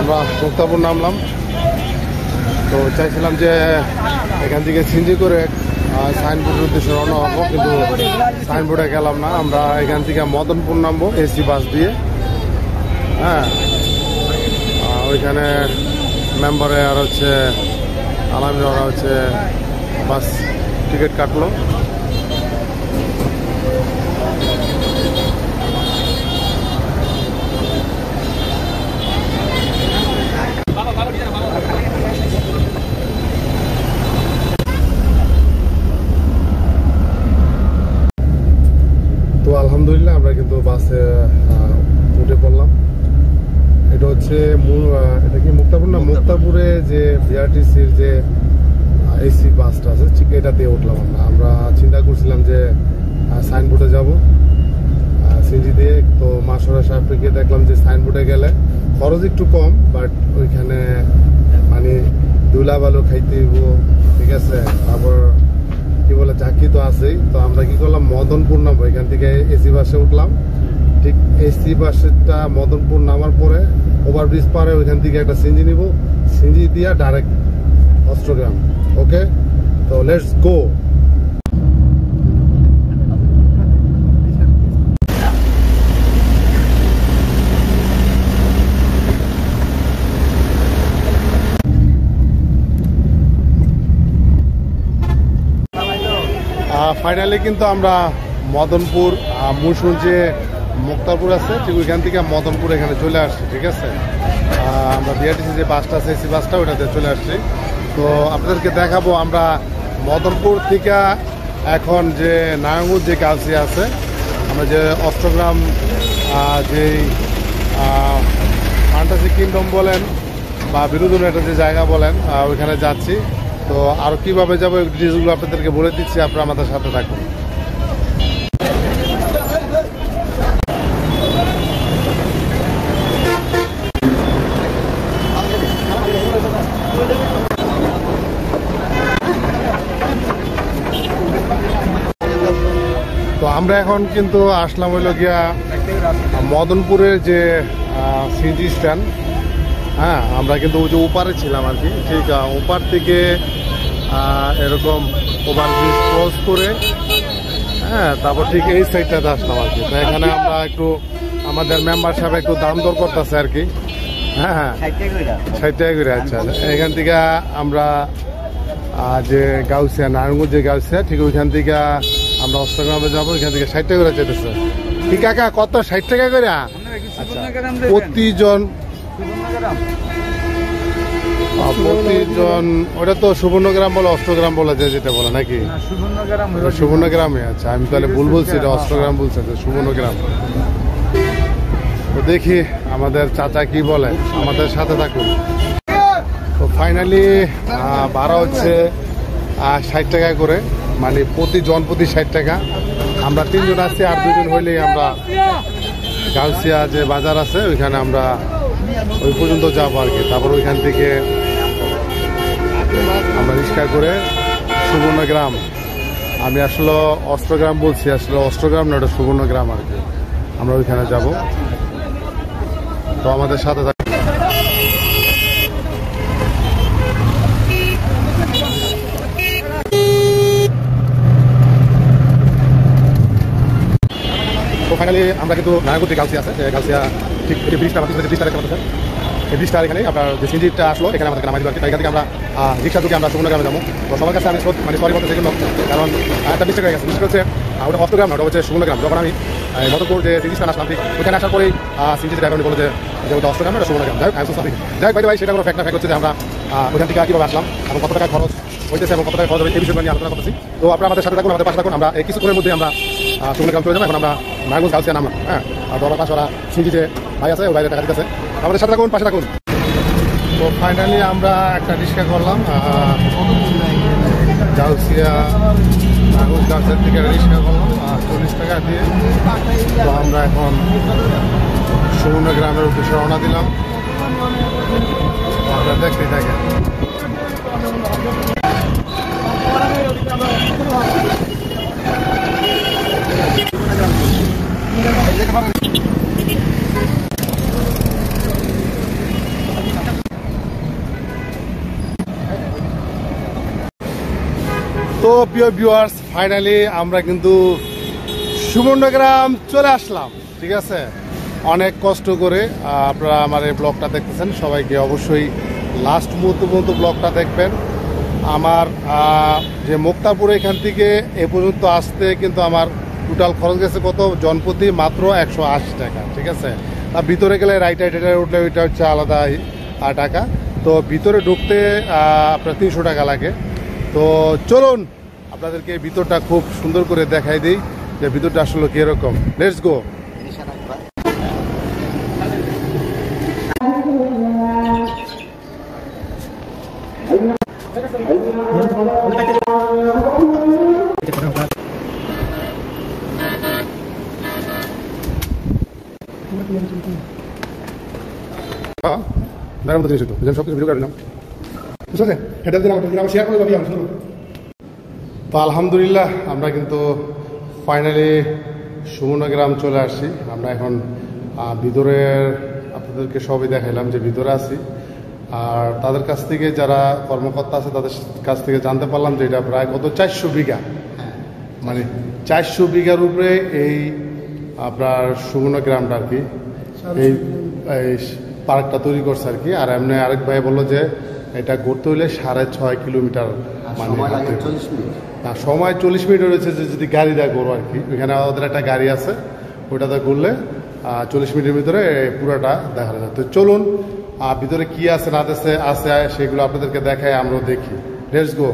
আমরা মুক্তাপুর নামলাম। তো চাইছিলাম যে এখান থেকে সিঞ্জি করে সাইনবোর্ডের উদ্দেশ্যে রওনা হবো, কিন্তু সাইনবোর্ডে গেলাম না। আমরা এখান থেকে মদনপুর নামবো এসি বাস দিয়ে। হ্যাঁ, ওইখানে মেম্বারে আর হচ্ছে আলামিন ওরা হচ্ছে বাস টিকিট কাটলো। তো আলহামদুলিল্লাহ আমরা কিন্তু বাসে উঠে পড়লাম। এটা হচ্ছে এটা কি মুক্তাপুর না? মুক্তাপুরে যে বিআরটিসির যে এসি বাসটা আছে ঠিক এটা দিয়ে উঠলাম আমরা চিন্তা করছিলাম যে সাইনবোর্ডে যাব সিনজি দিয়ে। তো মাসরা সাহেবকে দেখলাম যে সাইনবোর্ডে গেলে খরচ একটু কম, বাট ওইখানে মানে দুলা বালু খাইতে হইব, ঠিক আছে। তারপর কি বলে চাকরি তো আছেই। তো আমরা কি করলাম, মদনপুর নামবো। এখান থেকে এসি বাসে উঠলাম। ঠিক এসি বাসটা মদনপুর নামার পরে ওভারব্রিজ পারে ওইখান থেকে একটা সিনজি নিব, সিনজি দিয়া ডাইরেক্ট অস্ট্রগ্রাম। ওকে, তো লেটস গো। ফাইনালি কিন্তু আমরা মদনপুর মুসুর যে মুক্তাপুর আছে ঠিক ওইখান থেকে মদনপুর এখানে চলে আসছি, ঠিক আছে। আমরা বিআরটিসি যে বাসটা আছে এসি বাসটা ওইটাতে চলে আসছি। তো আপনাদেরকে দেখাবো আমরা মদনপুর থেকে এখন যে নারায়ণগঞ্জ যে গাউসিয়া আছে, আমরা যে অষ্টগ্রাম যে ফ্যান্টাসি কিংডম বলেন বা বিনোদন একটা যে জায়গা বলেন ওইখানে যাচ্ছি। তো আর কিভাবে যাবো এই ডিটেলসগুলো আপনাদেরকে বলে দিচ্ছি, আপনারা আমাদের সাথে থাকুন। তো আমরা এখন কিন্তু আসলাম হইল গিয়া মদনপুরের যে সিনজি স্ট্যান্ড। হ্যাঁ, আমরা কিন্তু ওই যে ওপারে ছিলাম আর কি, ঠিক ওপার থেকে এরকম ওভারব্রিজ ক্রস করে হ্যাঁ তারপর ঠিক এই সাইডটাতে আসলাম আর কি। তো এখানে আমরা একটু আমাদের মেম্বার সাহেব একটু দাম দর করতেছে আর কি। হ্যাঁ হ্যাঁ, 60 টাকা করে। আচ্ছা, এখান থেকে আমরা যে গাউসিয়া নারায়ণগঞ্জ যে গাউসিয়া ঠিক ওইখান থেকে আমরা অষ্টগ্রামে যাবো। এখান থেকে 60 টাকা করে চাইতেছে। ঠিক কাকা, কত? 60 টাকা করে প্রতিজন। প্রতিজন ওটা তো সুবর্ণগ্রাম বলে অষ্টগ্রাম বলে যেটা বলে নাকি? সুবর্ণগ্রামে। আচ্ছা, আমি তাহলে ভুল বলছি, এটা অষ্টগ্রাম বলছে, সুবর্ণগ্রাম। তো দেখি আমাদের চাচা কি বলে, আমাদের সাথে থাকুন। তো ফাইনালি ভাড়া হচ্ছে 60 টাকা করে, মানে প্রতিজন প্রতি 60 টাকা। আমরা 3 জন আছি, আর 2 জন হইলেই আমরা গাউসিয়া যে বাজার আছে ওইখানে আমরা ওই পর্যন্ত যাবো আর কি। তারপর ওইখান থেকে আমরা রিক্সা করে সুবর্ণগ্রাম, আমি আসলে অষ্টগ্রাম বলছি, আসলে অষ্টগ্রাম না, ওটা সুবর্ণগ্রাম আর কি, আমরা ওইখানে যাব। তো আমাদের সাথে তো ফাইনালি আমরা কিন্তু নারায়ণগঞ্জ গাউসিয়া আছে, গাউসিয়া ঠিক ব্রিজটা এই ব্রিজটা এখানে আপনার যে সিনজিটা আসলো এখানে আমাদের নামাই দিল আর কি। এখান থেকে আমরা রিক্সা থেকে আমরা সুবর্ণগ্রামে যাবো। তো সবার কাছে আমি মানে সরি বলতে জন্য, কারণ একটা মিস্টেক হয়ে গেছে। মিস্টেক হচ্ছে ওটা অষ্টগ্রাম না, ওটা হচ্ছে সুবর্ণগ্রাম। যখন আমি মদনপুর যে সিনজিটা আসলাম ঠিক ওইখানে আসার পরেই সিনজি ড্রাইভার বলে যে ওটা অষ্টগ্রাম ওটা সুবর্ণগ্রাম। যাই হোক, সরি। যাই হোক ভাই, সেটা কোনো ফ্যাক্ট না। ফ্যাক্ট হচ্ছে যে আমরা ওইখান থেকে কীভাবে আসলাম এবং কত টাকা খরচ হইতেছে এবং কত টাকা খরচ হবে এই বিষয়গুলো নিয়ে আলোচনা করতেছি। তো আপনারা আমাদের সাথে থাকুন, আমাদের পাশে থাকুন। আমরা এই কিছুক্ষণের মধ্যে আমরা সুবর্ণগ্রাম চলে যাবো। এখন আমরা নারায়ণগঞ্জ গাউসিয়া নামলাম। হ্যাঁ, আর আমার পাশে ওরা সিনজি যে ভাই আছে ওই বাইরে টাকা দিতেছে। আমাদের সাথে থাকুন, পাশে থাকুন। তো ফাইনালি আমরা একটা রিক্সা করলাম গাউসিয়া নারায়ণগঞ্জ গাউসিয়ার থেকে রিক্সা করলাম 40 টাকা দিয়ে। তো আমরা এখন সুবর্ণগ্রামের উদ্দেশ্যে রওনা দিলাম। আপনারা দেখতে থাকেন। তো প্রিয় ভিউয়ার্স, ফাইনালি আমরা কিন্তু সুবর্ণগ্রাম চলে আসলাম। ঠিক আছে, অনেক কষ্ট করে আপনারা আমার এই ব্লগটা দেখতেছেন। সবাইকে অবশ্যই লাস্ট মুহূর্ত পর্যন্ত ব্লগটা দেখবেন। আমার যে মুক্তাপুর এখান থেকে এ পর্যন্ত আসতে কিন্তু আমার টোটাল খরচ গেছে কত, জনপ্রতি মাত্র 180 টাকা। ঠিক আছে, আর ভিতরে গেলে রাইট উঠলে ওইটা হচ্ছে আলাদা টাকা। তো ভিতরে ঢুকতে আপনার 300 টাকা লাগে। তো চলুন আপনাদেরকে ভিতরটা খুব সুন্দর করে দেখাই দিই যে ভিতরটা আসলে কিরকম। Let's go. তো আলহামদুলিল্লাহ আমরা কিন্তু ফাইনালি সুবর্ণগ্রাম চলে আসছি। আমরা এখন ভিতরের আপনাদেরকে সবই দেখাইলাম যে ভিতরে আছি। আর তাদের কাছ থেকে যারা কর্মকর্তা আছে তাদের কাছ থেকে জানতে পারলাম যে এটা প্রায় কত 400 বিঘা, মানে 400 বিঘার উপরে এই আপনার সুবর্ণগ্রামটা আর কি এই পার্কটা তৈরি করছে আর কি। আর এমনি আরেক ভাই বললো যে এটা ঘুরতে হইলে 6.5 কিলোমিটার, মানে সময় 40 মিনিট রয়েছে যে যদি গাড়ি দেয় ঘুরো আর কি। ওইখানে ওদের একটা গাড়ি আছে, ওইটাতে ঘুরলে 40 মিনিটের ভিতরে পুরোটা দেখা যায়। তো চলুন ভিতরে কি আছে না আছে সেগুলো আপনাদেরকে দেখায়, আমরাও দেখি। Let's go.